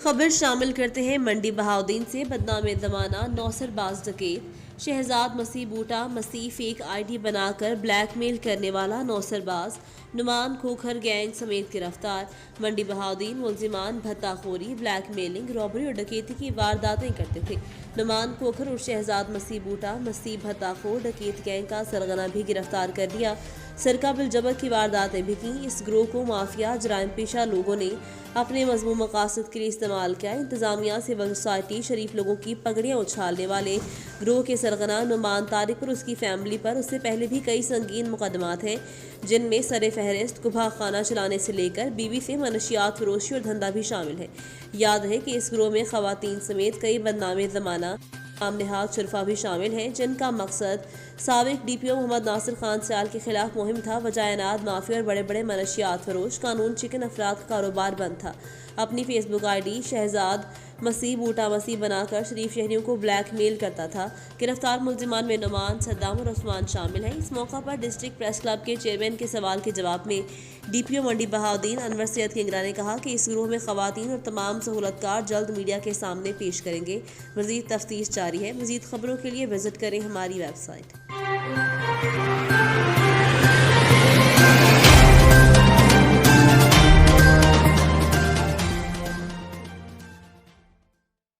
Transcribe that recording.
खबर शामिल करते हैं मंडी बहाउद्दीन से। बदनाम जमाना नौसरबाज डकैत शहजाद मसीह बूटा मसीह फेक आईडी बनाकर ब्लैकमेल करने वाला नौसरबाज नुमान खोखर गैंग समेत गिरफ्तार। मंडी बहाउद्दीन मुलजिमान भत्ताखोरी, ब्लैकमेलिंग, रॉबरी और डकैती की वारदातें करते थे। नुमान खोखर और शहजाद मसीह बूटा मसीह भत्ताखोर डकैत गैंग का सरगना भी गिरफ्तार कर लिया। सरका बिलजबर की वारदातें भी की। इस ग्रोह को माफिया जराइम पेशा लोगों ने अपने मजमूम मकासद के लिए इस्तेमाल किया। इंतजामिया, सिविल सोसाइटी, शरीफ लोगों की पगड़ियां उछालने वाले ग्रोह के सरगना नुमान तारिक और उसकी फैमिली पर उससे पहले भी कई संगीन मुकदमात हैं, जिनमें सरे फहरिस्त गुभा खाना चलाने से लेकर बीवी से मनशियात फरोशी और धंधा भी शामिल है। याद है कि इस ग्रोह में खवातीन समेत कई बदनाम जमाना नेहाल शुरफा भी शामिल हैं, जिनका मकसद साबिक डीपीओ मोहम्मद नासिर खान सयाल के खिलाफ मुहिम था। वजायनात माफिया और बड़े बड़े मनशियात फरोश कानून चिकन अफराद का कारोबार बंद था। अपनी फेसबुक आईडी शहजाद मसीह बूटा मसीह बनाकर शरीफ शहरियों को ब्लैकमेल करता था। गिरफ्तार मुलजिमान में नुमान, सद्दाम और उस्मान शामिल हैं। इस मौका पर डिस्ट्रिक्ट प्रेस क्लब के चेयरमैन के सवाल के जवाब में डीपीओ मंडी बहाउद्दीन अनवर सैयद किंगरा ने कहा कि इस ग्रोह में खवातीन और तमाम सहूलतकार जल्द मीडिया के सामने पेश करेंगे। मजीद तफ्तीश जारी है। मजीद खबरों के लिए विजिट करें हमारी वेबसाइट।